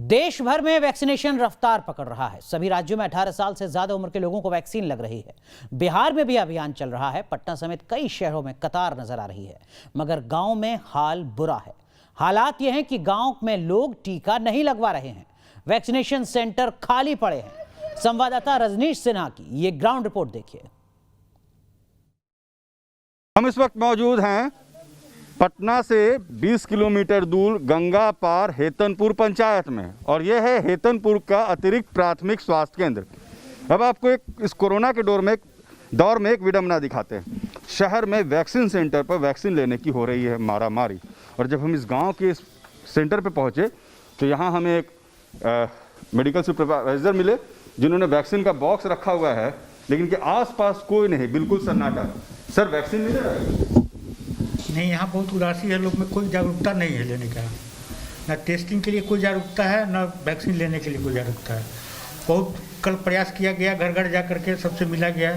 देश भर में वैक्सीनेशन रफ्तार पकड़ रहा है। सभी राज्यों में 18 साल से ज्यादा उम्र के लोगों को वैक्सीन लग रही है। बिहार में भी अभियान चल रहा है। पटना समेत कई शहरों में कतार नजर आ रही है, मगर गांव में हाल बुरा है। हालात यह है कि गांव में लोग टीका नहीं लगवा रहे हैं। वैक्सीनेशन सेंटर खाली पड़े हैं। संवाददाता रजनीश सिन्हा की ये ग्राउंड रिपोर्ट देखिए। हम इस वक्त मौजूद हैं पटना से 20 किलोमीटर दूर गंगा पार हेतनपुर पंचायत में, और यह है हेतनपुर का अतिरिक्त प्राथमिक स्वास्थ्य केंद्र। अब आपको इस कोरोना के दौर में एक विडंबना दिखाते हैं। शहर में वैक्सीन सेंटर पर वैक्सीन लेने की हो रही है मारामारी, और जब हम इस गांव के इस सेंटर पर पहुंचे तो यहाँ हमें एक मेडिकल सुपरवाइजर मिले, जिन्होंने वैक्सीन का बॉक्स रखा हुआ है, लेकिन के आसपास कोई नहीं, बिल्कुल सन्नाटा। सर, वैक्सीन मिल रहा है? नहीं, यहाँ बहुत उदासी है, लोग में कोई जागरूकता नहीं है लेने का। ना टेस्टिंग के लिए कोई जागरूकता है, ना वैक्सीन लेने के लिए कोई जागरूकता है। बहुत कल प्रयास किया गया, घर घर जा करके सबसे मिला गया,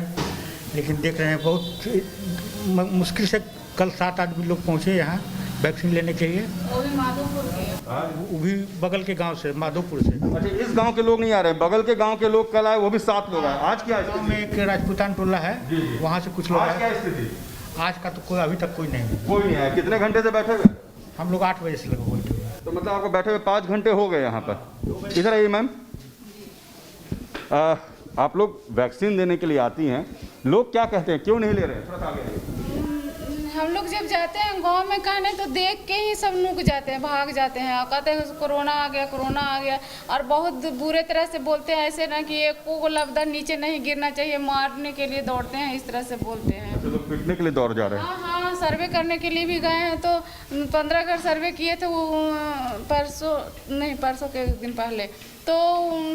लेकिन देख रहे हैं बहुत मुश्किल से कल 7 आदमी लोग पहुँचे यहाँ वैक्सीन लेने के लिए। वो भी माधोपुर के, वो भी बगल के गांव से, माधोपुर से। अच्छा, इस गांव के लोग नहीं आ रहे, बगल के गांव के लोग कल आए, वो भी 7 लोग आए। आज क्या गाँव में एक राजपूतान टोला है, वहाँ से कुछ लोग आज क्या आए। स्थिति? आज का तो कोई अभी तक कोई नहीं है। कोई नहीं है। कितने घंटे से बैठे हुए? हम लोग 8 बजे से लगे बैठे हुए हैं। तो मतलब आपको बैठे हुए 5 घंटे हो गए यहाँ पर। इधर आइए मैम। आप लोग वैक्सीन देने के लिए आती हैं, लोग क्या कहते हैं, क्यों नहीं ले रहे हैं? थोड़ा सा आगे आइए। हम लोग जब जाते हैं गांव में कहने तो देख के ही सब नुक जाते हैं, भाग जाते हैं और कहते हैं कोरोना आ गया, कोरोना आ गया, और बहुत बुरे तरह से बोलते हैं। ऐसे ना कि एक को लफ्ज़ नीचे नहीं गिरना चाहिए, मारने के लिए दौड़ते हैं, इस तरह से बोलते हैं। तो लोग पीटने के लिए दौड़ जा रहे हैं। हाँ, सर्वे करने के लिए भी गए हैं, तो 15 घर सर्वे किए थे, वो परसों के दिन पहले तो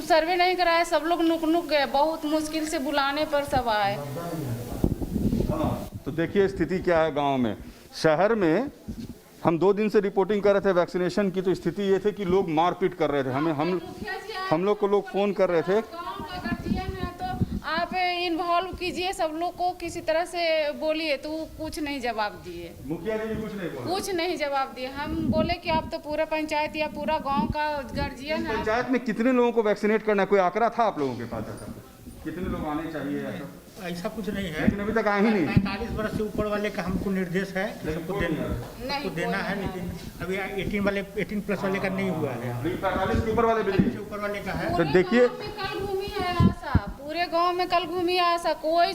सर्वे नहीं कराया, सब लोग नुक गए, बहुत मुश्किल से बुलाने पर सब आए। तो देखिए स्थिति क्या है गांव में। शहर में हम 2 दिन से रिपोर्टिंग कर रहे थे वैक्सीनेशन की, तो स्थिति ये थी कि लोग मारपीट कर रहे थे। हम लोग को लोग फोन कर रहे थे। तो आप इन्वॉल्व कीजिए, सब लोग को किसी तरह से बोलिए, तो कुछ नहीं जवाब दिए। मुखिया जी कुछ नहीं बोले, कुछ नहीं जवाब दिए। हम बोले कि आप तो पूरा पंचायत या पूरा गांव का गार्जियन है। पंचायत में कितने लोगों को वैक्सीनेट करना है, कोई आंकड़ा था आप लोगों के पास? ऐसा कितने लोग आने चाहिए? ऐसा कुछ नहीं है, लेकिन अभी तक आए ही नहीं। 45 वर्ष से ऊपर वाले का हमको निर्देश है, सबको देना है, लेकिन अभी 18+ वाले का नहीं हुआ है। 45 के ऊपर वाले भी नहीं। ऊपर वाले का है। तो देखिए, कल घूमी है आशा, पूरे गांव में कल घूमी आशा, कोई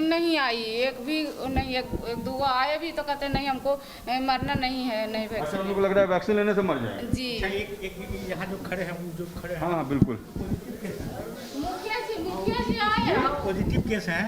नहीं आई, एक भी नहीं। एक 2 आए भी तो कहते नहीं, हमको मरना नहीं है, नहीं अच्छा, वैक्सीन। लोगों को लग रहा है वैक्सीन लेने से मर जाए। जी, एक यहाँ जो खड़े हैं, वो जो खड़े हैं, हाँ बिल्कुल मुखिया जी आए हैं। पॉजिटिव केस हैं।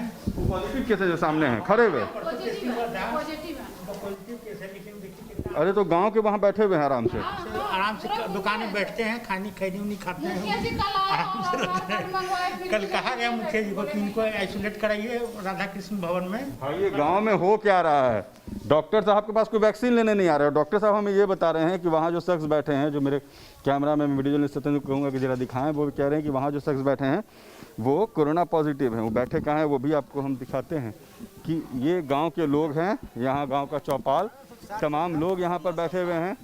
पॉजिटिव केस है जो सामने हैं खड़े हुए। पॉजिटिव है। पॉजिटिव केस है, लेकिन देखिए अरे तो गांव के वहाँ बैठे हुए हैं आराम से। आराम से दुकान में बैठते हैं, खैनी उनी खाते मुखिया हैं, जी कल आराम से रहते हैं। कल कहा गया मुखिया जी को कि इनको आइसोलेट कराइए राधा कृष्ण भवन में। भाई गांव में हो क्या रहा है? डॉक्टर साहब के पास कोई वैक्सीन लेने नहीं आ रहे। डॉक्टर साहब हमें ये बता रहे हैं कि वहाँ जो शख्स बैठे हैं, जो मेरे कैमरा में वीडियो जर्नलिस्ट सत्येंद्र को कहूँगा कि जरा दिखाएं, वो कह रहे हैं कि वहाँ जो शख्स बैठे हैं वो कोरोना पॉजिटिव हैं। वो बैठे कहाँ हैं वो भी आपको हम दिखाते हैं कि ये गाँव के लोग हैं। यहाँ गाँव का चौपाल, तमाम लोग यहाँ पर बैठे हुए हैं।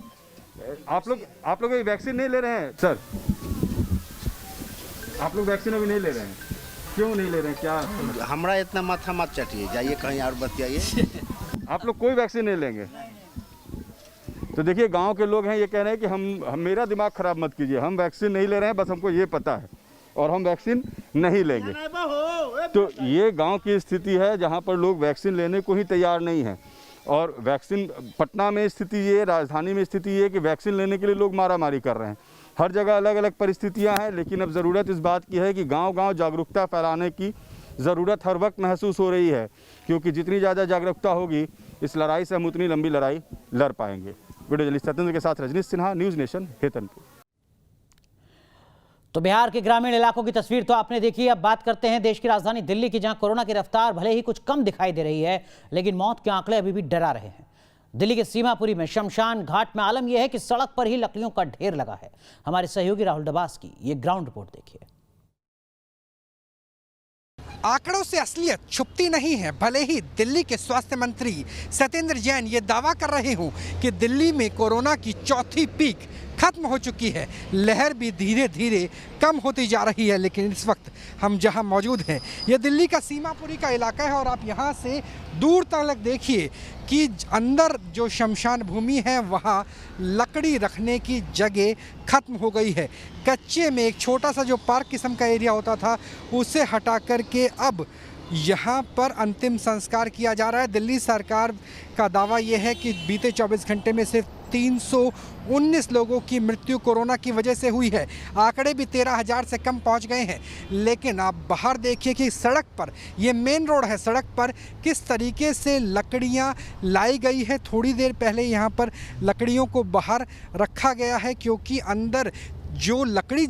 आप लोग वैक्सीन नहीं ले रहे हैं? सर, आप लोग वैक्सीन अभी नहीं ले रहे हैं, क्यों नहीं ले रहे हैं? क्या हमारा इतना माथा मत चटिए, जाइए कहीं और बतियाइए। आप लोग कोई वैक्सीन नहीं लेंगे? तो देखिए गांव के लोग हैं, ये कह रहे हैं कि हम मेरा दिमाग खराब मत कीजिए, हम वैक्सीन नहीं ले रहे हैं, बस हमको ये पता है और हम वैक्सीन नहीं लेंगे। तो ये गांव की स्थिति है जहां पर लोग वैक्सीन लेने को ही तैयार नहीं हैं। और वैक्सीन पटना में स्थिति ये, राजधानी में स्थिति ये कि वैक्सीन लेने के लिए लोग मारामारी कर रहे हैं। हर जगह अलग अलग परिस्थितियां हैं, लेकिन अब ज़रूरत इस बात की है कि गांव-गांव जागरूकता फैलाने की ज़रूरत हर वक्त महसूस हो रही है, क्योंकि जितनी ज़्यादा जागरूकता होगी इस लड़ाई से हम उतनी लंबी लड़ाई लड़ पाएंगे। वीडियो जर्नलिस्ट सत्येंद्र के साथ रजनीश सिन्हा, न्यूज़ नेशन, हेतनपुर। तो बिहार के ग्रामीण इलाकों की तस्वीर तो आपने देखी। अब बात करते हैं देश की राजधानी दिल्ली की, जहां कोरोना की रफ्तार भले ही कुछ कम दिखाई दे रही है, लेकिन मौत के आंकड़े अभी भी डरा रहे हैं। दिल्ली के सीमापुरी में शमशान घाट में आलम यह है कि सड़क पर ही लकड़ियों का ढेर लगा है। हमारे सहयोगी राहुल डबास की ये ग्राउंड रिपोर्ट देखिए। आंकड़ों से असलियत छुपती नहीं है। भले ही दिल्ली के स्वास्थ्य मंत्री सत्येंद्र जैन ये दावा कर रहे हों कि दिल्ली में कोरोना की चौथी पीक खत्म हो चुकी है। लहर भी धीरे धीरे कम होती जा रही है। लेकिन इस वक्त हम जहां मौजूद हैं ये दिल्ली का सीमापुरी का इलाका है और आप यहां से दूर तक देखिए कि अंदर जो शमशान भूमि है वहां लकड़ी रखने की जगह खत्म हो गई है। कच्चे में एक छोटा सा जो पार्क किस्म का एरिया होता था उसे हटा करके अब यहाँ पर अंतिम संस्कार किया जा रहा है। दिल्ली सरकार का दावा यह है कि बीते 24 घंटे में सिर्फ 319 लोगों की मृत्यु कोरोना की वजह से हुई है। आंकड़े भी 13,000 से कम पहुंच गए हैं। लेकिन आप बाहर देखिए कि सड़क पर, ये मेन रोड है, सड़क पर किस तरीके से लकड़ियां लाई गई है। थोड़ी देर पहले यहाँ पर लकड़ियों को बाहर रखा गया है क्योंकि अंदर जो लकड़ी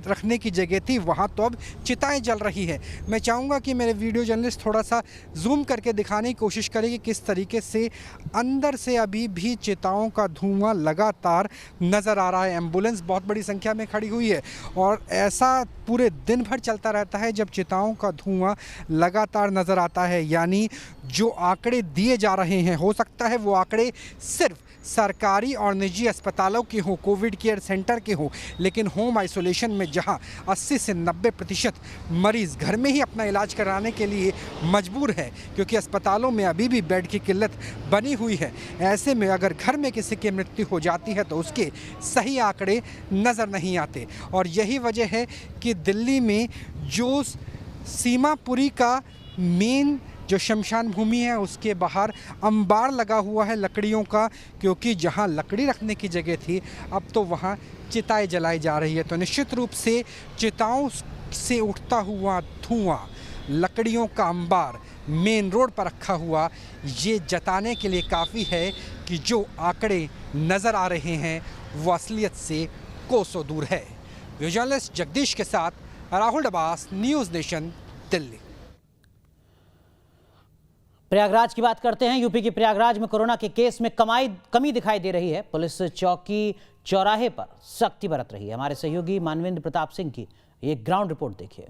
रखने की जगह थी वहाँ तो अब चिताएं जल रही है। मैं चाहूँगा कि मेरे वीडियो जर्नलिस्ट थोड़ा सा जूम करके दिखाने की कोशिश करें कि किस तरीके से अंदर से अभी भी चिताओं का धुआं लगातार नज़र आ रहा है। एम्बुलेंस बहुत बड़ी संख्या में खड़ी हुई है और ऐसा पूरे दिन भर चलता रहता है जब चिताओं का धुआं लगातार नज़र आता है। यानी जो आंकड़े दिए जा रहे हैं, हो सकता है वो आंकड़े सिर्फ सरकारी और निजी अस्पतालों के हों, कोविड केयर सेंटर के हों, लेकिन होम आइसोलेशन में जहां 80 से 90% मरीज़ घर में ही अपना इलाज कराने के लिए मजबूर है क्योंकि अस्पतालों में अभी भी बेड की किल्लत बनी हुई है। ऐसे में अगर घर में किसी की मृत्यु हो जाती है तो उसके सही आंकड़े नज़र नहीं आते। और यही वजह है कि दिल्ली में जो सीमापुरी का मेन जो शमशान भूमि है उसके बाहर अंबार लगा हुआ है लकड़ियों का, क्योंकि जहां लकड़ी रखने की जगह थी अब तो वहां चिताएं जलाई जा रही है। तो निश्चित रूप से चिताओं से उठता हुआ धुआं, लकड़ियों का अंबार मेन रोड पर रखा हुआ, ये जताने के लिए काफ़ी है कि जो आंकड़े नज़र आ रहे हैं वो असलियत से कोसों दूर है। जर्नलिस्ट जगदीश के साथ राहुल डबास, न्यूज़ नेशन, दिल्ली। प्रयागराज की बात करते हैं। यूपी के प्रयागराज में कोरोना के केस में कमी दिखाई दे रही है। पुलिस चौकी चौराहे पर सख्ती बरत रही है। हमारे सहयोगी मानवेंद्र प्रताप सिंह की ये ग्राउंड रिपोर्ट देखिए।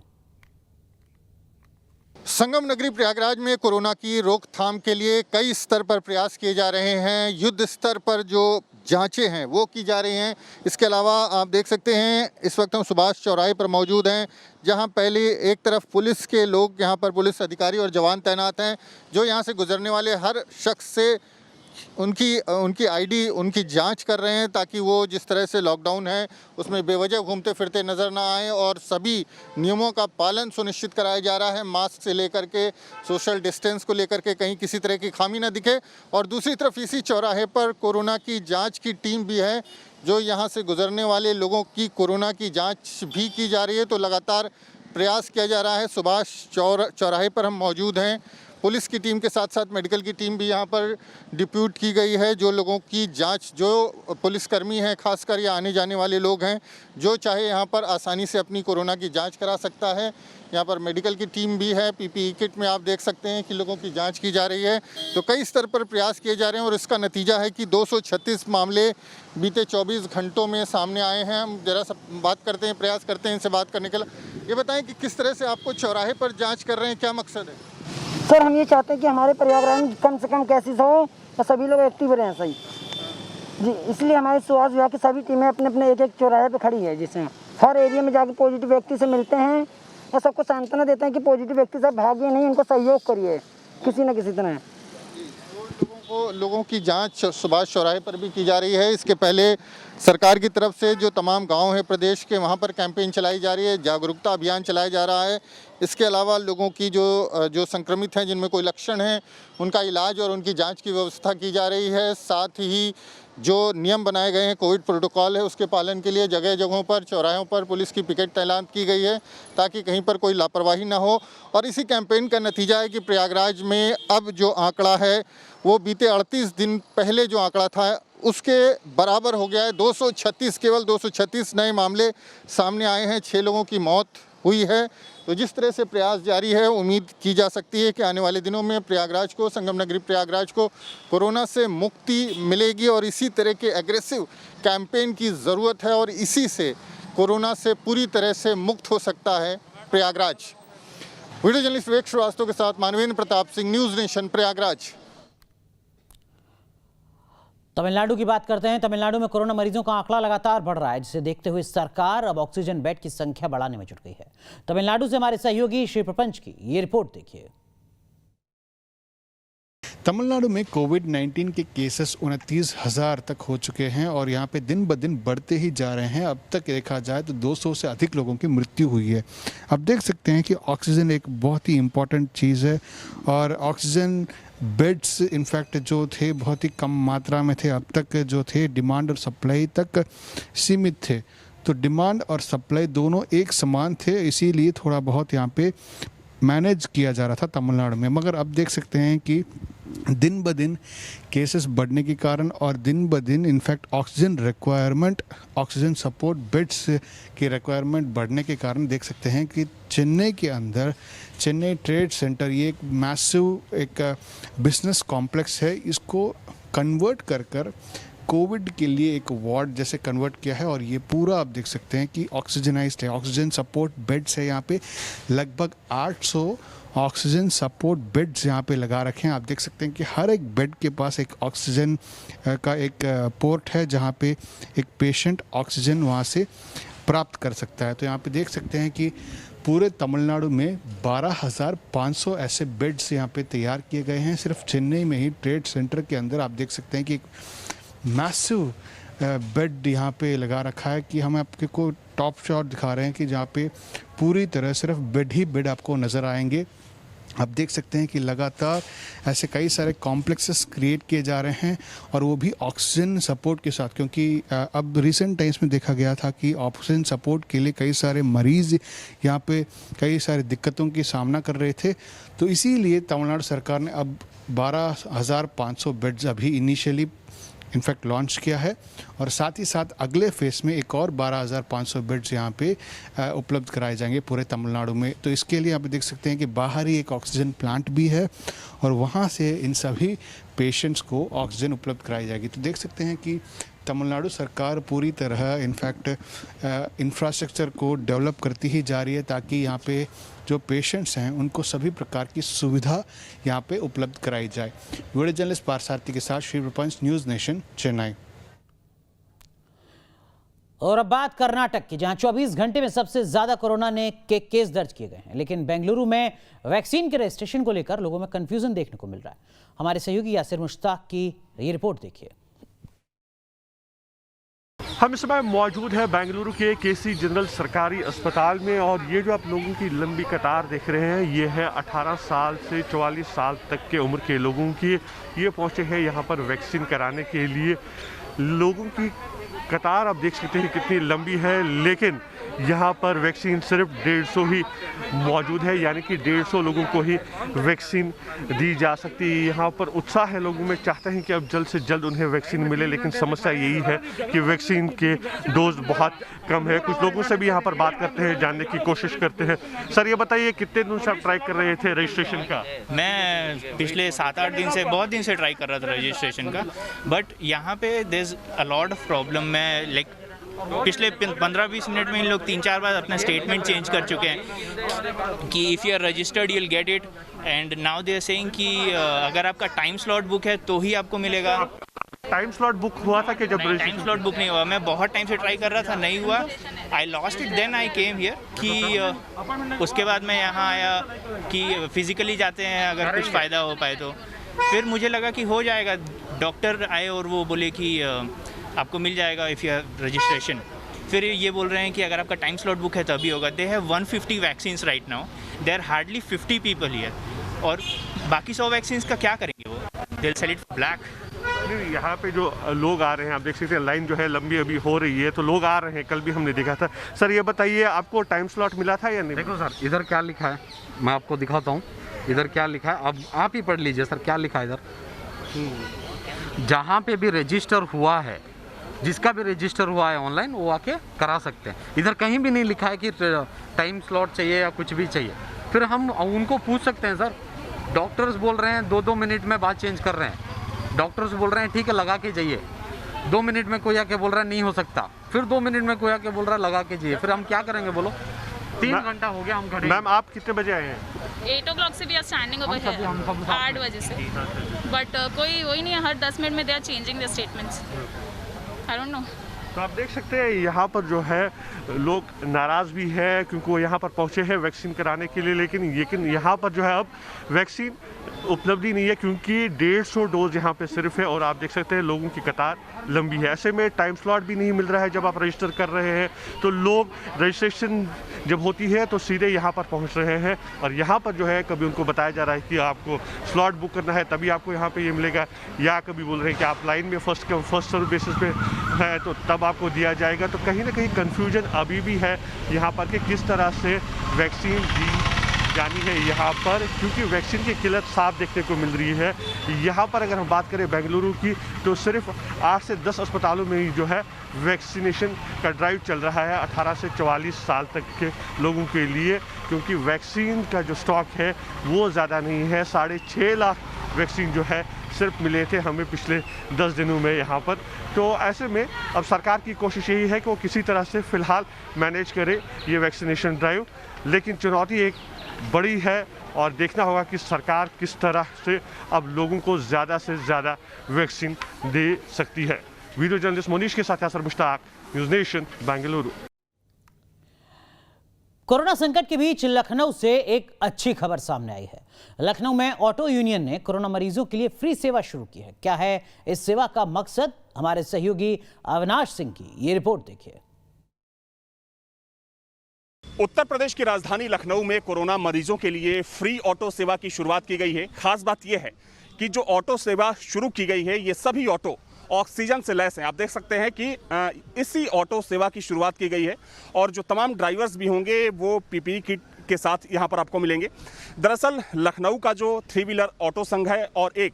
संगम नगरी प्रयागराज में कोरोना की रोकथाम के लिए कई स्तर पर प्रयास किए जा रहे हैं। युद्ध स्तर पर जो जांचें हैं वो की जा रही हैं। इसके अलावा आप देख सकते हैं इस वक्त हम सुभाष चौराहे पर मौजूद हैं, जहां पहले एक तरफ पुलिस के लोग, यहां पर पुलिस अधिकारी और जवान तैनात हैं जो यहां से गुजरने वाले हर शख्स से उनकी आईडी, उनकी जांच कर रहे हैं ताकि वो जिस तरह से लॉकडाउन है उसमें बेवजह घूमते फिरते नज़र ना आए और सभी नियमों का पालन सुनिश्चित कराया जा रहा है। मास्क से लेकर के सोशल डिस्टेंस को लेकर के कहीं किसी तरह की खामी ना दिखे। और दूसरी तरफ इसी चौराहे पर कोरोना की जांच की टीम भी है जो यहाँ से गुजरने वाले लोगों की कोरोना की जाँच भी की जा रही है। तो लगातार प्रयास किया जा रहा है। सुभाष चौराहे पर हम मौजूद हैं। पुलिस की टीम के साथ साथ मेडिकल की टीम भी यहाँ पर डिप्यूट की गई है। जो लोगों की जांच, जो पुलिसकर्मी हैं खासकर या आने जाने वाले लोग हैं, जो चाहे यहाँ पर आसानी से अपनी कोरोना की जांच करा सकता है। यहाँ पर मेडिकल की टीम भी है। पीपीई किट में आप देख सकते हैं कि लोगों की जांच की जा रही है। तो कई स्तर पर प्रयास किए जा रहे हैं और इसका नतीजा है कि 236 मामले बीते 24 घंटों में सामने आए हैं। हम जरा सा बात करते हैं, प्रयास करते हैं इनसे बात करने के लिए। ये बताएं कि किस तरह से आपको चौराहे पर जाँच कर रहे हैं, क्या मकसद है? सर, हम ये चाहते हैं कि हमारे प्रयागराज में कम से कम केसेस हो और सभी लोग एक्टिव रहें सही जी। इसलिए हमारे स्वास्थ्य विभाग की सभी टीमें अपने अपने एक चौराहे पे खड़ी है, जिसमें हर एरिया में जाकर पॉजिटिव व्यक्ति से मिलते हैं और सबको सांत्वना देते हैं कि पॉजिटिव व्यक्ति सब भागिए नहीं, उनको सहयोग करिए किसी न किसी तरह। लोगों की जांच सुभाष चौराहे पर भी की जा रही है। इसके पहले सरकार की तरफ से जो तमाम गांव हैं प्रदेश के, वहां पर कैंपेन चलाई जा रही है, जागरूकता अभियान चलाया जा रहा है। इसके अलावा लोगों की जो संक्रमित हैं, जिनमें कोई लक्षण हैं, उनका इलाज और उनकी जांच की व्यवस्था की जा रही है। साथ ही जो नियम बनाए गए हैं, कोविड प्रोटोकॉल है, उसके पालन के लिए जगह जगहों पर, चौराहों पर पुलिस की पिकेट तैनात की गई है ताकि कहीं पर कोई लापरवाही ना हो। और इसी कैंपेन का नतीजा है कि प्रयागराज में अब जो आंकड़ा है वो बीते 38 दिन पहले जो आंकड़ा था उसके बराबर हो गया है। 236, केवल 236 नए मामले सामने आए हैं। 6 लोगों की मौत हुई है। तो जिस तरह से प्रयास जारी है, उम्मीद की जा सकती है कि आने वाले दिनों में प्रयागराज को, संगम नगरी प्रयागराज को कोरोना से मुक्ति मिलेगी। और इसी तरह के एग्रेसिव कैंपेन की ज़रूरत है और इसी से कोरोना से पूरी तरह से मुक्त हो सकता है प्रयागराज। वीडियो जर्नलिस्ट विवेक श्रीवास्तव के साथ मानवेंद्र प्रताप सिंह, न्यूज़ नेशन, प्रयागराज। तमिलनाडु की बात करते हैं। तमिलनाडु में कोरोना मरीजों का आंकड़ा लगातार बढ़ रहा है, जिसे देखते हुए सरकार अब ऑक्सीजन बेड की संख्या बढ़ाने में जुट गई है। तमिलनाडु से हमारे सहयोगी श्री प्रपंच की ये रिपोर्ट देखिए। तमिलनाडु में कोविड-19 के केसेस 29,000 तक हो चुके हैं और यहाँ पे दिन ब दिन बढ़ते ही जा रहे हैं। अब तक देखा जाए तो 200 से अधिक लोगों की मृत्यु हुई है। अब देख सकते हैं कि ऑक्सीजन एक बहुत ही इम्पॉर्टेंट चीज़ है और ऑक्सीजन बेड्स इनफैक्ट जो थे बहुत ही कम मात्रा में थे। अब तक जो थे डिमांड और सप्लाई तक सीमित थे, तो डिमांड और सप्लाई दोनों एक समान थे, इसीलिए थोड़ा बहुत यहाँ पे मैनेज किया जा रहा था तमिलनाडु में। मगर अब देख सकते हैं कि दिन ब दिन केसेस बढ़ने के कारण और दिन ब दिन in fact oxygen requirement, oxygen support beds की रिक्वायरमेंट बढ़ने के कारण देख सकते हैं कि चेन्नई के अंदर चेन्नई ट्रेड सेंटर, ये एक मैसिव एक बिजनेस कॉम्प्लेक्स है, इसको कन्वर्ट कर कोविड के लिए एक वार्ड जैसे कन्वर्ट किया है। और ये पूरा आप देख सकते हैं कि ऑक्सीजनाइज्ड है। ऑक्सीजन सपोर्ट बेड्स है यहाँ पे लगभग 800 ऑक्सीजन सपोर्ट बेड्स यहाँ पे लगा रखे हैं। आप देख सकते हैं कि हर एक बेड के पास एक ऑक्सीजन का एक पोर्ट है जहाँ पे एक पेशेंट ऑक्सीजन वहाँ से प्राप्त कर सकता है। तो यहाँ पे देख सकते हैं कि पूरे तमिलनाडु में 12,500 ऐसे बेड्स यहाँ पे तैयार किए गए हैं। सिर्फ चेन्नई में ही ट्रेड सेंटर के अंदर आप देख सकते हैं कि एक मैसिव बेड यहाँ पे लगा रखा है कि हम आपको टॉप शॉट दिखा रहे हैं कि जहाँ पे पूरी तरह सिर्फ बेड ही बेड आपको नज़र आएंगे। आप देख सकते हैं कि लगातार ऐसे कई सारे कॉम्प्लेक्सेस क्रिएट किए जा रहे हैं और वो भी ऑक्सीजन सपोर्ट के साथ, क्योंकि अब रिसेंट टाइम्स में देखा गया था कि ऑक्सीजन सपोर्ट के लिए कई सारे मरीज़ यहाँ पे कई सारी दिक्कतों की सामना कर रहे थे। तो इसीलिए तमिलनाडु सरकार ने अब 12,500 बेड्स अभी इनिशियली इनफैक्ट लॉन्च किया है और साथ ही साथ अगले फेस में एक और 12,500 बेड्स यहाँ पे उपलब्ध कराए जाएंगे पूरे तमिलनाडु में। तो इसके लिए आप देख सकते हैं कि बाहर ही एक ऑक्सीजन प्लांट भी है और वहाँ से इन सभी पेशेंट्स को ऑक्सीजन उपलब्ध कराई जाएगी। तो देख सकते हैं कि तमिलनाडु सरकार पूरी तरह इनफैक्ट इंफ्रास्ट्रक्चर को डेवलप करती ही जा रही है ताकि यहाँ पे जो पेशेंट्स हैं उनको सभी प्रकार की सुविधा यहाँ पे उपलब्ध कराई जाए। वीडियो जर्नलिस्ट पारसारथी के साथ श्री प्रपंच, न्यूज़ नेशन, चेन्नई। और अब बात कर्नाटक की, जहां 24 घंटे में सबसे ज्यादा कोरोना के केस दर्ज किए गए हैं। लेकिन बेंगलुरु में वैक्सीन के रजिस्ट्रेशन को लेकर लोगों में कंफ्यूजन देखने को मिल रहा है। हमारे सहयोगी यासिर मुश्ताक की ये रिपोर्ट देखिए। हम इस समय मौजूद है बेंगलुरु के केसी जनरल सरकारी अस्पताल में और ये जो आप लोगों की लंबी कतार देख रहे हैं ये है 18 साल से 44 साल तक के उम्र के लोगों की। ये पहुंचे हैं यहाँ पर वैक्सीन कराने के लिए। लोगों की कतार आप देख सकते हैं कितनी लंबी है, लेकिन यहाँ पर वैक्सीन सिर्फ 150 ही मौजूद है, यानी कि 150 लोगों को ही वैक्सीन दी जा सकती है। यहाँ पर उत्साह है लोगों में, चाहते हैं कि अब जल्द से जल्द उन्हें वैक्सीन मिले, लेकिन समस्या यही है कि वैक्सीन के डोज बहुत कम है। कुछ लोगों से भी यहाँ पर बात करते हैं, जानने की कोशिश करते हैं। सर ये बताइए, कितने दिन से आप ट्राई कर रहे थे रजिस्ट्रेशन का? मैं पिछले 7-8 दिन से, बहुत दिन से ट्राई कर रहा था रजिस्ट्रेशन का, बट यहाँ पे there is a lot of problem. मैं पिछले 15-20 मिनट में इन लोग 3-4 बार अपना स्टेटमेंट चेंज कर चुके हैं कि if you are registered you will get it, and now they are saying कि अगर आपका टाइम स्लॉट बुक है तो ही आपको मिलेगा। टाइम स्लॉट बुक हुआ था कि जब टाइम स्लॉट बुक नहीं हुआ? मैं बहुत टाइम से ट्राई कर रहा था, नहीं हुआ। I lost it, then I came here कि उसके बाद मैं यहाँ आया कि फिज़िकली जाते हैं अगर कुछ फ़ायदा हो पाए तो। फिर मुझे लगा कि हो जाएगा, डॉक्टर आए और वो बोले कि आपको मिल जाएगा इफ़ यू हैव रजिस्ट्रेशन। फिर ये बोल रहे हैं कि अगर आपका टाइम स्लॉट बुक है तभी होगा। They have 150 vaccines right now, there hardly 50 people here, और बाकी 100 वैक्सीन्स का क्या करेंगे वो? They will sell it for black. यहाँ पे जो लोग आ रहे हैं आप देख सकते हैं, लाइन जो है लंबी अभी हो रही है, तो लोग आ रहे हैं, कल भी हमने देखा था। सर ये बताइए, आपको टाइम स्लॉट मिला था या नहीं? देखो सर, इधर क्या लिखा है मैं आपको दिखाता हूँ। इधर क्या लिखा है, अब आप ही पढ़ लीजिए सर क्या लिखा है इधर। जहाँ पे भी रजिस्टर हुआ है, जिसका भी रजिस्टर हुआ है ऑनलाइन, वो आके करा सकते हैं। इधर कहीं भी नहीं लिखा है कि टाइम स्लॉट चाहिए या कुछ भी चाहिए। फिर हम उनको पूछ सकते हैं सर, डॉक्टर्स बोल रहे हैं 2-2 मिनट में बात चेंज कर रहे हैं। डॉक्टर्स बोल रहे हैं ठीक है लगा के जाइए, 2 मिनट में कोई आके बोल रहा है नहीं हो सकता, फिर 2 मिनट में कोई आके बोल रहा है लगा के जाइए। फिर हम क्या करेंगे बोलो? 3 घंटा हो गया हम खड़े। मैम आप कितने बजे आए हैं? 8 o'clock से भी आर स्टैंडिंग ओवर हियर 8 बजे से, बट कोई वही नहीं है, हर 10 मिनट में they are changing the statements, I don't know. तो आप देख सकते हैं यहाँ पर जो है लोग नाराज़ भी है क्योंकि वो यहाँ पर पहुँचे हैं वैक्सीन कराने के लिए, लेकिन यहाँ पर जो है अब वैक्सीन उपलब्ध ही नहीं है क्योंकि 150 डोज यहाँ पे सिर्फ है और आप देख सकते हैं लोगों की कतार लंबी है। ऐसे में टाइम स्लॉट भी नहीं मिल रहा है जब आप रजिस्टर कर रहे हैं, तो लोग रजिस्ट्रेशन जब होती है तो सीधे यहाँ पर पहुँच रहे हैं और यहाँ पर जो है कभी उनको बताया जा रहा है कि आपको स्लॉट बुक करना है तभी आपको यहाँ पे ये मिलेगा, या कभी बोल रहे हैं कि आप लाइन में फर्स्ट सर्व बेसिस पे है तो तब आपको दिया जाएगा। तो कहीं ना कहीं कन्फ्यूजन अभी भी है यहाँ पर कि किस तरह से वैक्सीन दी जानी है यहाँ पर, क्योंकि वैक्सीन की किल्लत साफ देखने को मिल रही है। यहाँ पर अगर हम बात करें बेंगलुरु की तो सिर्फ 8 से 10 अस्पतालों में ही जो है वैक्सीनेशन का ड्राइव चल रहा है 18 से 44 साल तक के लोगों के लिए, क्योंकि वैक्सीन का जो स्टॉक है वो ज़्यादा नहीं है। 6.5 लाख वैक्सीन जो है सिर्फ मिले थे हमें पिछले 10 दिनों में यहाँ पर। तो ऐसे में अब सरकार की कोशिश यही है कि वो किसी तरह से फ़िलहाल मैनेज करे ये वैक्सीनेशन ड्राइव, लेकिन चुनौती एक बड़ी है और देखना होगा कि सरकार किस तरह से अब लोगों को ज़्यादा से ज़्यादा वैक्सीन दे सकती है। वीडियो जर्नलिस्ट मोनीश के साथ Yasir Mushtaq, news nation, Bengaluru. Corona संकट के बीच लखनऊ से एक अच्छी खबर सामने आई है। लखनऊ में ऑटो यूनियन ने कोरोना मरीजों के लिए फ्री सेवा शुरू की है। क्या है इस सेवा का मकसद, हमारे सहयोगी अविनाश सिंह की ये रिपोर्ट देखिए। उत्तर प्रदेश की राजधानी लखनऊ में कोरोना मरीजों के लिए फ्री ऑटो सेवा की शुरुआत की गई है। खास बात यह है कि जो ऑटो सेवा शुरू की गई है ये सभी ऑटो ऑक्सीजन से लैस हैं। आप देख सकते हैं कि इसी ऑटो सेवा की शुरुआत की गई है और जो तमाम ड्राइवर्स भी होंगे वो पीपीई किट के साथ यहाँ पर आपको मिलेंगे। दरअसल लखनऊ का जो 3 व्हीलर ऑटो संघ है और एक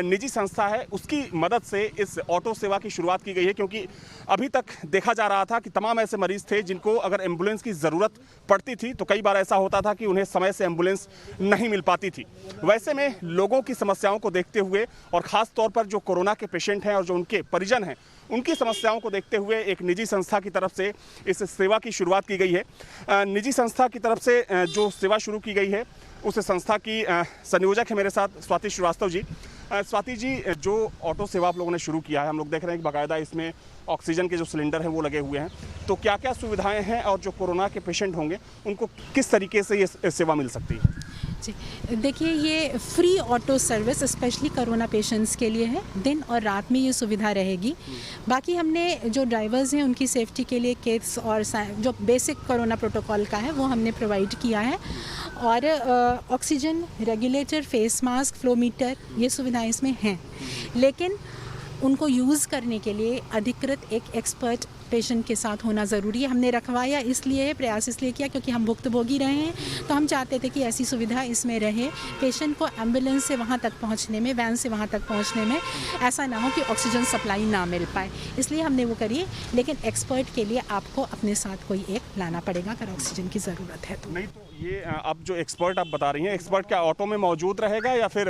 निजी संस्था है उसकी मदद से इस ऑटो सेवा की शुरुआत की गई है, क्योंकि अभी तक देखा जा रहा था कि तमाम ऐसे मरीज थे जिनको अगर एम्बुलेंस की ज़रूरत पड़ती थी तो कई बार ऐसा होता था कि उन्हें समय से एम्बुलेंस नहीं मिल पाती थी। वैसे में लोगों की समस्याओं को देखते हुए और ख़ास तौर पर जो कोरोना के पेशेंट हैं और जो उनके परिजन हैं उनकी समस्याओं को देखते हुए एक निजी संस्था की तरफ से इस सेवा की शुरुआत की गई है। निजी संस्था की तरफ से जो सेवा शुरू की गई है उस संस्था की संयोजक है मेरे साथ स्वाति श्रीवास्तव जी। स्वाति जी, जो ऑटो सेवा आप लोगों ने शुरू किया है, हम लोग देख रहे हैं कि बाकायदा इसमें ऑक्सीजन के जो सिलेंडर हैं वो लगे हुए हैं, तो क्या क्या सुविधाएं हैं और जो कोरोना के पेशेंट होंगे उनको किस तरीके से ये सेवा मिल सकती है? जी देखिए, ये free auto service specially corona patients के लिए है। दिन और रात में ये सुविधा रहेगी। बाकी हमने जो ड्राइवर्स हैं उनकी सेफ्टी के लिए किट्स और जो बेसिक कोरोना प्रोटोकॉल का है वो हमने प्रोवाइड किया है और oxygen regulator, face mask, flowmeter, ये सुविधाएं इसमें हैं। लेकिन उनको यूज़ करने के लिए अधिकृत एक एक्सपर्ट पेशेंट के साथ होना ज़रूरी है। हमने रखवाया इसलिए, प्रयास इसलिए किया क्योंकि हम भुक्तभोगी रहे हैं, तो हम चाहते थे कि ऐसी सुविधा इसमें रहे। पेशेंट को एम्बुलेंस से वहाँ तक पहुँचने में, वैन से वहाँ तक पहुँचने में ऐसा ना हो कि ऑक्सीजन सप्लाई ना मिल पाए, इसलिए हमने वो करी। लेकिन एक्सपर्ट के लिए आपको अपने साथ कोई एक लाना पड़ेगा अगर ऑक्सीजन की ज़रूरत है तो। नहीं तो ये अब जो एक्सपर्ट आप बता रही हैं, एक्सपर्ट क्या ऑटो में मौजूद रहेगा या फिर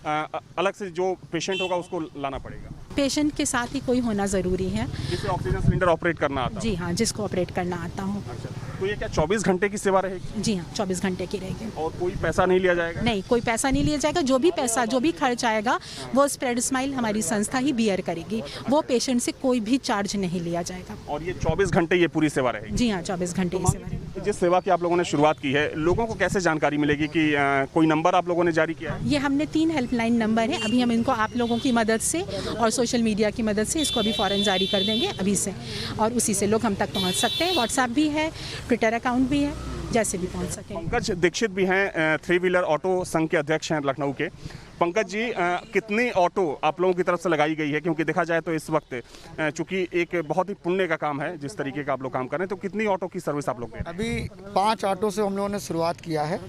अलग से जो पेशेंट होगा उसको लाना पड़ेगा? पेशेंट के साथ ही कोई होना ज़रूरी है जिसे ऑक्सीजन सिलेंडर ऑपरेट करना आता हो। जी हाँ, जिसको ऑपरेट करना आता हो। अच्छा, तो ये क्या 24 घंटे की सेवा रहेगी? जी हाँ, 24 घंटे की रहेगी। और कोई पैसा नहीं लिया जाएगा? नहीं, कोई पैसा नहीं लिया जाएगा। जो भी पैसा, जो भी खर्च आएगा वो स्प्रेड स्माइल हमारी संस्था ही बियर करेगी। वो पेशेंट से कोई भी चार्ज नहीं लिया जाएगा। और ये 24 घंटे ये पूरी सेवा रहेगी? जी हाँ, 24 घंटे की सेवा रहेगी। जिस सेवा की आप लोगों ने शुरुआत की है, लोगों को कैसे जानकारी मिलेगी कि कोई नंबर आप लोगों ने जारी किया है? ये हमने 3 हेल्पलाइन नंबर है। अभी हम इनको आप लोगों की मदद से और सोशल मीडिया की मदद से इसको अभी फ़ौरन जारी कर देंगे अभी से, और उसी से लोग हम तक पहुंच सकते हैं। व्हाट्सएप भी है, ट्विटर अकाउंट भी है, जैसे भी पहुंच सके। पंकज दीक्षित भी हैं, 3 व्हीलर ऑटो संघ के अध्यक्ष हैं लखनऊ के। पंकज जी, कितनी ऑटो आप लोगों की तरफ से लगाई गई है? क्योंकि देखा जाए तो इस वक्त चूंकि एक बहुत ही पुण्य का काम है जिस तरीके का आप लोग काम कर रहे हैं, तो कितनी ऑटो की सर्विस आप लोग दे रहे हैं? अभी 5 ऑटो से हम लोगों ने शुरुआत किया है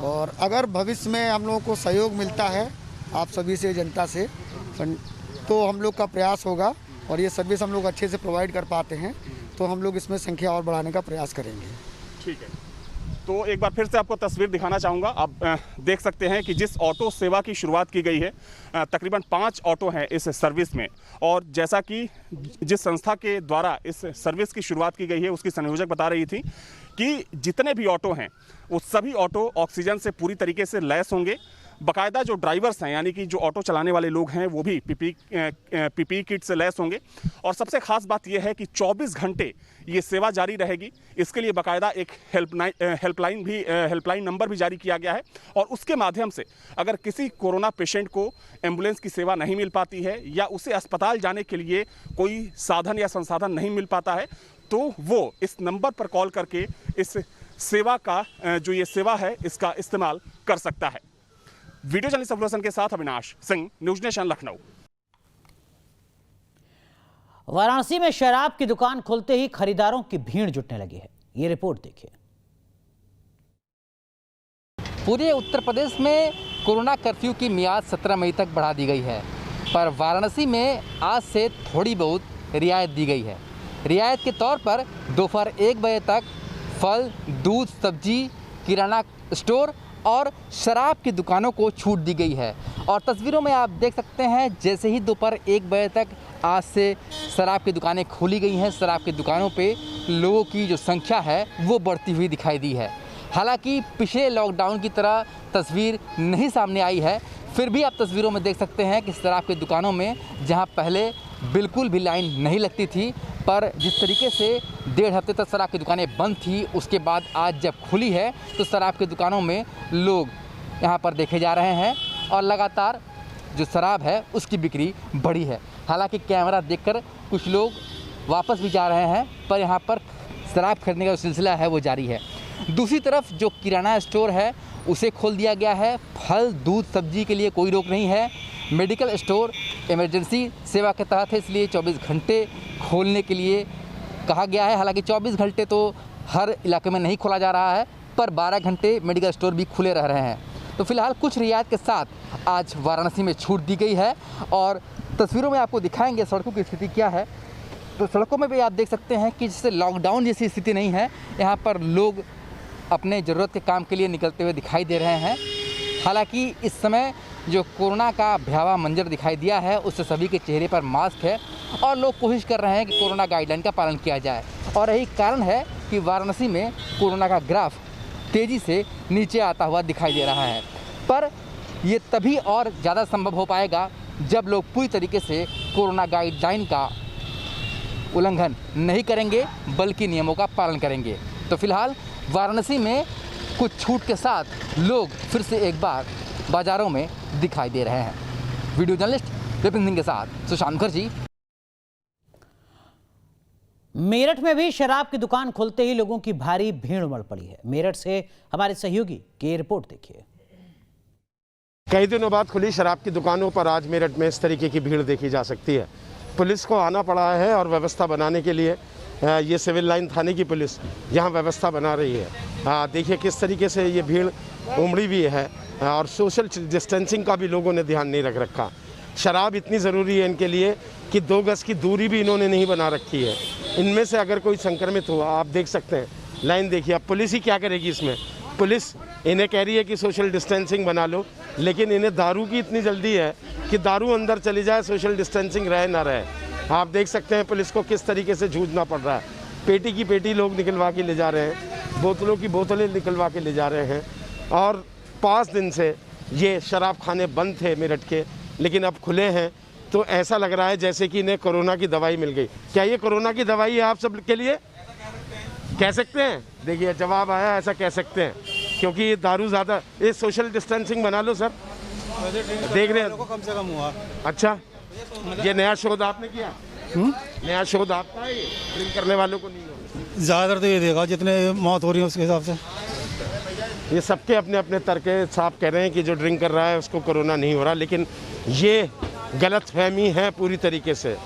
और अगर भविष्य में हम लोगों को सहयोग मिलता है आप सभी से, जनता से, तो हम लोग का प्रयास होगा और ये सर्विस हम लोग अच्छे से प्रोवाइड कर पाते हैं तो हम लोग इसमें संख्या और बढ़ाने का प्रयास करेंगे। ठीक है। तो एक बार फिर से आपको तस्वीर दिखाना चाहूँगा। आप देख सकते हैं कि जिस ऑटो सेवा की शुरुआत की गई है, तकरीबन 5 ऑटो हैं इस सर्विस में। और जैसा कि जिस संस्था के द्वारा इस सर्विस की शुरुआत की गई है, उसकी संयोजक बता रही थी कि जितने भी ऑटो हैं वो सभी ऑटो ऑक्सीजन से पूरी तरीके से लैस होंगे। बाकायदा जो ड्राइवर्स हैं, यानी कि जो ऑटो चलाने वाले लोग हैं, वो भी पीपीई किट से लैस होंगे। और सबसे ख़ास बात यह है कि 24 घंटे ये सेवा जारी रहेगी। इसके लिए बाकायदा एक हेल्पलाइन नंबर भी जारी किया गया है। और उसके माध्यम से अगर किसी कोरोना पेशेंट को एम्बुलेंस की सेवा नहीं मिल पाती है या उसे अस्पताल जाने के लिए कोई साधन या संसाधन नहीं मिल पाता है, तो वो इस नंबर पर कॉल करके इस सेवा का जो ये सेवा है इसका इस्तेमाल कर सकता है। वीडियो जर्नलिस्ट अफरोसन के साथ अविनाश सिंह, न्यूज़ नेशन, लखनऊ। वाराणसी में शराब की दुकान खुलते ही खरीदारों की भीड़ जुटने लगी है। ये रिपोर्ट देखिए। पूरे उत्तर प्रदेश में कोरोना कर्फ्यू की मियाद 17 मई तक बढ़ा दी गई है, पर वाराणसी में आज से थोड़ी बहुत रियायत दी गई है। रियायत के तौर पर दोपहर 1 बजे तक फल, दूध, सब्जी, किराना स्टोर और शराब की दुकानों को छूट दी गई है। और तस्वीरों में आप देख सकते हैं, जैसे ही दोपहर 1 बजे तक आज से शराब की दुकानें खोली गई हैं, शराब की दुकानों पे लोगों की जो संख्या है वो बढ़ती हुई दिखाई दी है। हालांकि पिछले लॉकडाउन की तरह तस्वीर नहीं सामने आई है, फिर भी आप तस्वीरों में देख सकते हैं कि शराब की दुकानों में जहां पहले बिल्कुल भी लाइन नहीं लगती थी, पर जिस तरीके से 1.5 हफ्ते तक शराब की दुकानें बंद थी, उसके बाद आज जब खुली है तो शराब की दुकानों में लोग यहां पर देखे जा रहे हैं और लगातार जो शराब है उसकी बिक्री बढ़ी है। हालांकि कैमरा देखकर कुछ लोग वापस भी जा रहे हैं, पर यहां पर शराब खरीदने का जो सिलसिला है वो जारी है। दूसरी तरफ जो किराना स्टोर है उसे खोल दिया गया है। फल, दूध, सब्जी के लिए कोई रोक नहीं है। मेडिकल स्टोर इमरजेंसी सेवा के तहत है, इसलिए 24 घंटे खोलने के लिए कहा गया है। हालांकि 24 घंटे तो हर इलाके में नहीं खोला जा रहा है, पर 12 घंटे मेडिकल स्टोर भी खुले रह रहे हैं। तो फिलहाल कुछ रियायत के साथ आज वाराणसी में छूट दी गई है और तस्वीरों में आपको दिखाएंगे सड़कों की स्थिति क्या है। तो सड़कों में भी आप देख सकते हैं कि जैसे लॉकडाउन जैसी स्थिति नहीं है, यहाँ पर लोग अपने ज़रूरत के काम के लिए निकलते हुए दिखाई दे रहे हैं। हालांकि इस समय जो कोरोना का भयावह मंजर दिखाई दिया है, उससे सभी के चेहरे पर मास्क है और लोग कोशिश कर रहे हैं कि कोरोना गाइडलाइन का पालन किया जाए। और यही कारण है कि वाराणसी में कोरोना का ग्राफ तेज़ी से नीचे आता हुआ दिखाई दे रहा है। पर ये तभी और ज़्यादा संभव हो पाएगा जब लोग पूरी तरीके से कोरोना गाइडलाइन का उल्लंघन नहीं करेंगे, बल्कि नियमों का पालन करेंगे। तो फिलहाल वाराणसी में कुछ छूट के साथ लोग फिर से एक बार बाज़ारों में दिखाई दे रहे हैं। वीडियो जर्नलिस्ट विपिन सिंह के साथ सुशांत मुखर्जी। मेरठ में भी शराब की दुकान खुलते ही लोगों की भारी भीड़ उमड़ पड़ी है। मेरठ से हमारे सहयोगी की रिपोर्ट देखिए। कई दिनों बाद खुली शराब की दुकानों पर आज मेरठ में इस तरीके की भीड़ देखी जा सकती है। पुलिस को आना पड़ा है और व्यवस्था बनाने के लिए ये सिविल लाइन थाने की पुलिस यहाँ व्यवस्था बना रही है। देखिए किस तरीके से ये भीड़ उमड़ी भी है और सोशल डिस्टेंसिंग का भी लोगों ने ध्यान नहीं रख रखा। शराब इतनी ज़रूरी है इनके लिए कि 2 गज की दूरी भी इन्होंने नहीं बना रखी है। इनमें से अगर कोई संक्रमित हुआ, आप देख सकते हैं लाइन देखिए। अब पुलिस ही क्या करेगी इसमें? पुलिस इन्हें कह रही है कि सोशल डिस्टेंसिंग बना लो, लेकिन इन्हें दारू की इतनी जल्दी है कि दारू अंदर चली जाए, सोशल डिस्टेंसिंग रहे ना रहे। आप देख सकते हैं पुलिस को किस तरीके से जूझना पड़ रहा है। पेटी की पेटी लोग निकलवा के ले जा रहे हैं, बोतलों की बोतलें निकलवा के ले जा रहे हैं। और 5 दिन से ये शराब खाने बंद थे मेरठ के, लेकिन अब खुले हैं तो ऐसा लग रहा है जैसे कि इन्हें कोरोना की दवाई मिल गई। क्या ये कोरोना की दवाई है आप सब के लिए? कह सकते हैं? देखिए जवाब आया, ऐसा कह सकते हैं, क्योंकि ये दारू ज़्यादा। ये सोशल डिस्टेंसिंग बना लो सर, देख रहे हैं कम से कम हुआ। अच्छा, ये नया शोध आपने किया? नया शोध आपका है? ये ड्रिंक करने वालों को नहीं होगा? ज़्यादातर तो ये देगा जितने मौत हो रही है उसके हिसाब से। ये सबके अपने अपने तर्क साफ कह रहे हैं कि जो ड्रिंक कर रहा है उसको कोरोना नहीं हो रहा, लेकिन ये गलतफहमी है पूरी तरीके से।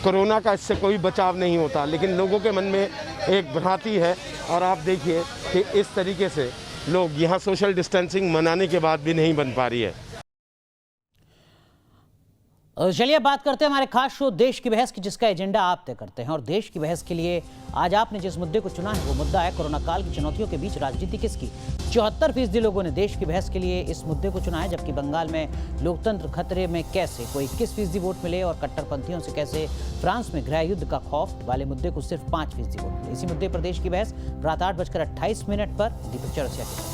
कोरोना का इससे कोई बचाव नहीं होता, लेकिन लोगों के मन में एक भ्रांति है। और आप देखिए कि इस तरीके से लोग यहाँ सोशल डिस्टेंसिंग मनाने के बाद भी नहीं बन पा रही है। चलिए बात करते हैं हमारे खास शो देश की बहस की, जिसका एजेंडा आप तय करते हैं। और देश की बहस के लिए आज आपने जिस मुद्दे को चुना है वो मुद्दा है कोरोना काल की चुनौतियों के बीच राजनीति किसकी। 74% लोगों ने देश की बहस के लिए इस मुद्दे को चुना है, जबकि बंगाल में लोकतंत्र खतरे में कैसे को 21% वोट मिले और कट्टरपंथियों से कैसे फ्रांस में गृह युद्ध का खौफ वाले मुद्दे को सिर्फ 5% वोट मिले। इसी मुद्दे पर देश की बहस रात 8:28 पर दीपक चौरसिया के